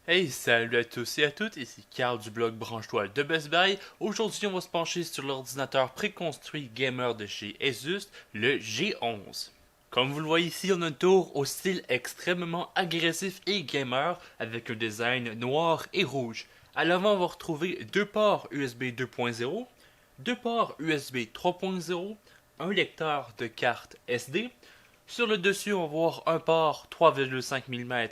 Hey, salut à tous et à toutes, ici Carl du blog Branche-toi de Best Buy. Aujourd'hui, on va se pencher sur l'ordinateur préconstruit gamer de chez Asus, le G11. Comme vous le voyez ici, on a une tour au style extrêmement agressif et gamer, avec un design noir et rouge. À l'avant, on va retrouver deux ports USB 2.0, deux ports USB 3.0, un lecteur de carte SD. Sur le dessus, on va voir un port 3,5 mm,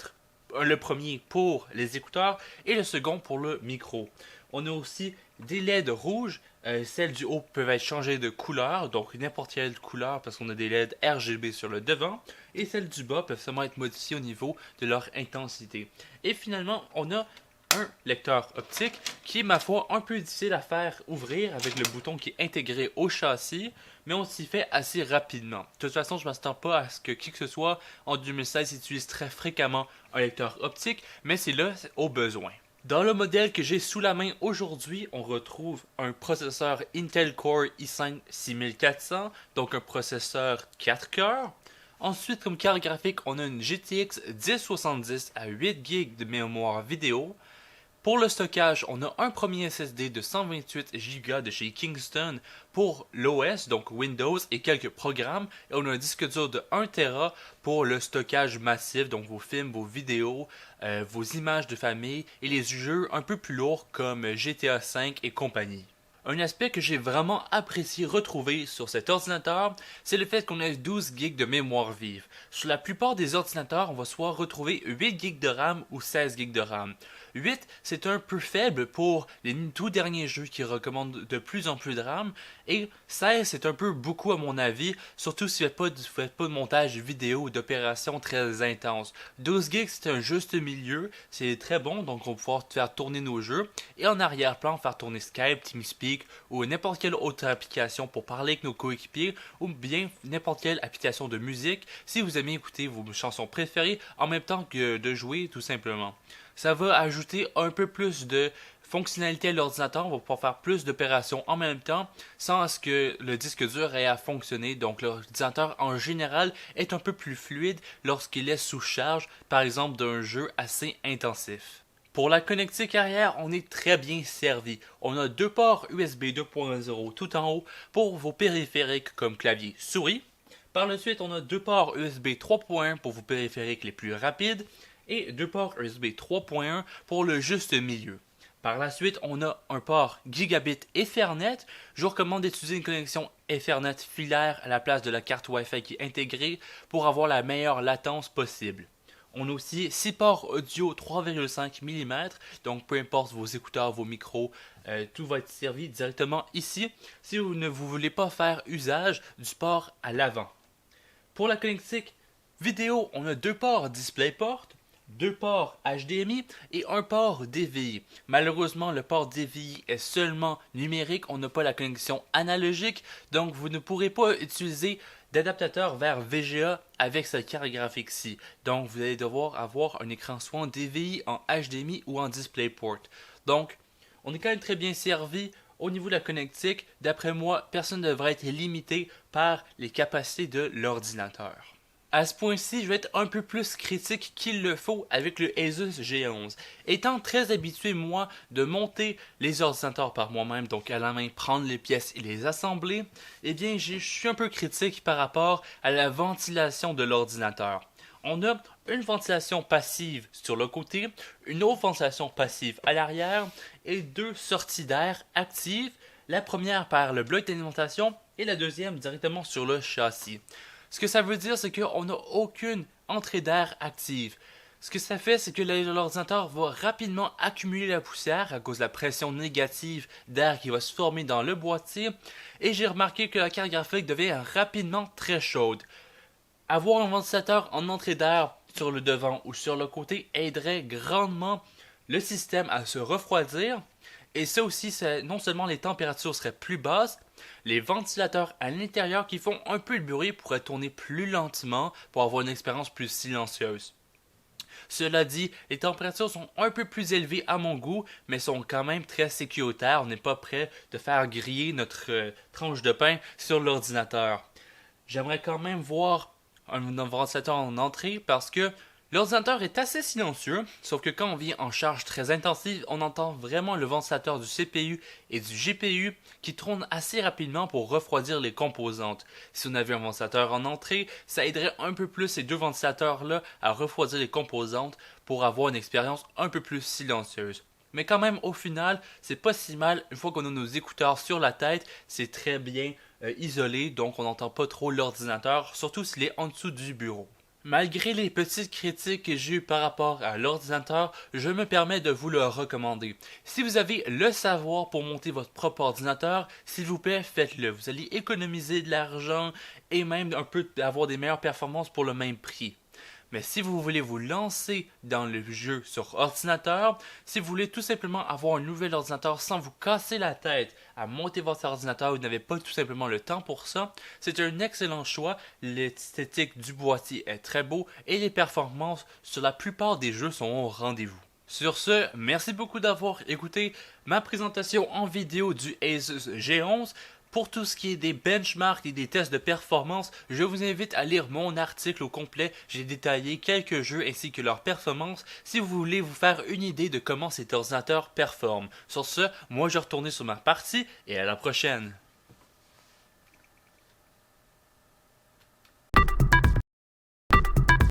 le premier pour les écouteurs et le second pour le micro. On a aussi des LED rouges. Celles du haut peuvent être changées de couleur, donc n'importe quelle couleur parce qu'on a des LED RGB sur le devant. Et celles du bas peuvent seulement être modifiées au niveau de leur intensité. Et finalement, on a un lecteur optique qui est, ma foi, un peu difficile à faire ouvrir avec le bouton qui est intégré au châssis, mais on s'y fait assez rapidement. De toute façon, je ne m'attends pas à ce que qui que ce soit en 2016 utilise très fréquemment un lecteur optique, mais c'est là au besoin. Dans le modèle que j'ai sous la main aujourd'hui, on retrouve un processeur Intel Core i5 6400, donc un processeur 4 cœurs. Ensuite, comme carte graphique, on a une GTX 1070 à 8 GB de mémoire vidéo. Pour le stockage, on a un premier SSD de 128 Go de chez Kingston pour l'OS, donc Windows et quelques programmes. Et on a un disque dur de 1 Tera pour le stockage massif, donc vos films, vos vidéos, vos images de famille et les jeux un peu plus lourds comme GTA V et compagnie. Un aspect que j'ai vraiment apprécié retrouver sur cet ordinateur, c'est le fait qu'on a 12 GB de mémoire vive. Sur la plupart des ordinateurs, on va soit retrouver 8 GB de RAM ou 16 GB de RAM. 8, c'est un peu faible pour les tout derniers jeux qui recommandent de plus en plus de RAM, et 16, c'est un peu beaucoup à mon avis, surtout si vous ne faites pas de montage vidéo ou d'opérations très intenses. 12 GB, c'est un juste milieu, c'est très bon, donc on va pouvoir faire tourner nos jeux, et en arrière-plan, faire tourner Skype, TeamSpeak, ou n'importe quelle autre application pour parler avec nos coéquipiers, ou bien n'importe quelle application de musique si vous aimez écouter vos chansons préférées en même temps que de jouer tout simplement. Ça va ajouter un peu plus de fonctionnalité à l'ordinateur, on va pouvoir faire plus d'opérations en même temps sans à ce que le disque dur ait à fonctionner. Donc l'ordinateur en général est un peu plus fluide lorsqu'il est sous charge, par exemple d'un jeu assez intensif. Pour la connectique arrière, on est très bien servi. On a deux ports USB 2.0 tout en haut pour vos périphériques comme clavier souris. Par la suite, on a deux ports USB 3.1 pour vos périphériques les plus rapides et deux ports USB 3.1 pour le juste milieu. Par la suite, on a un port Gigabit Ethernet. Je vous recommande d'utiliser une connexion Ethernet filaire à la place de la carte Wi-Fi qui est intégrée pour avoir la meilleure latence possible. On a aussi 6 ports audio 3,5 mm, donc peu importe vos écouteurs, vos micros, tout va être servi directement ici si vous ne voulez pas faire usage du port à l'avant. Pour la connectique vidéo, on a deux ports DisplayPort, deux ports HDMI et un port DVI. Malheureusement, le port DVI est seulement numérique, on n'a pas la connexion analogique, donc vous ne pourrez pas utiliser d'adaptateur vers VGA avec cette carte graphique-ci. Donc vous allez devoir avoir un écran soit en DVI, en HDMI ou en DisplayPort. Donc, on est quand même très bien servi au niveau de la connectique. D'après moi, personne ne devrait être limité par les capacités de l'ordinateur. À ce point-ci, je vais être un peu plus critique qu'il le faut avec le Asus G11. Étant très habitué, moi, de monter les ordinateurs par moi-même, donc à la main, prendre les pièces et les assembler, eh bien, je suis un peu critique par rapport à la ventilation de l'ordinateur. On a une ventilation passive sur le côté, une autre ventilation passive à l'arrière et deux sorties d'air actives, la première par le bloc d'alimentation et la deuxième directement sur le châssis. Ce que ça veut dire, c'est qu'on n'a aucune entrée d'air active. Ce que ça fait, c'est que l'ordinateur va rapidement accumuler la poussière à cause de la pression négative d'air qui va se former dans le boîtier. Et j'ai remarqué que la carte graphique devient rapidement très chaude. Avoir un ventilateur en entrée d'air sur le devant ou sur le côté aiderait grandement le système à se refroidir. Et ça aussi, non seulement les températures seraient plus basses, les ventilateurs à l'intérieur qui font un peu de bruit pourraient tourner plus lentement pour avoir une expérience plus silencieuse. Cela dit, les températures sont un peu plus élevées à mon goût, mais sont quand même très sécuritaires. On n'est pas prêt de faire griller notre tranche de pain sur l'ordinateur. J'aimerais quand même voir un ventilateur en entrée parce que L'ordinateur est assez silencieux, sauf que quand on vient en charge très intensive, on entend vraiment le ventilateur du CPU et du GPU qui tournent assez rapidement pour refroidir les composantes. Si on avait un ventilateur en entrée, ça aiderait un peu plus ces deux ventilateurs-là à refroidir les composantes pour avoir une expérience un peu plus silencieuse. Mais quand même, au final, c'est pas si mal. Une fois qu'on a nos écouteurs sur la tête, c'est très bien isolé, donc on n'entend pas trop l'ordinateur, surtout s'il est en dessous du bureau. Malgré les petites critiques que j'ai eues par rapport à l'ordinateur, je me permets de vous le recommander. Si vous avez le savoir pour monter votre propre ordinateur, s'il vous plaît, faites-le. Vous allez économiser de l'argent et même un peu avoir des meilleures performances pour le même prix. Mais si vous voulez vous lancer dans le jeu sur ordinateur, si vous voulez tout simplement avoir un nouvel ordinateur sans vous casser la tête à monter votre ordinateur, vous n'avez pas tout simplement le temps pour ça, c'est un excellent choix. L'esthétique du boîtier est très beau et les performances sur la plupart des jeux sont au rendez-vous. Sur ce, merci beaucoup d'avoir écouté ma présentation en vidéo du Asus G11. Pour tout ce qui est des benchmarks et des tests de performance, je vous invite à lire mon article au complet. J'ai détaillé quelques jeux ainsi que leurs performances si vous voulez vous faire une idée de comment cet ordinateur performe. Sur ce, moi je retourne sur ma partie et à la prochaine.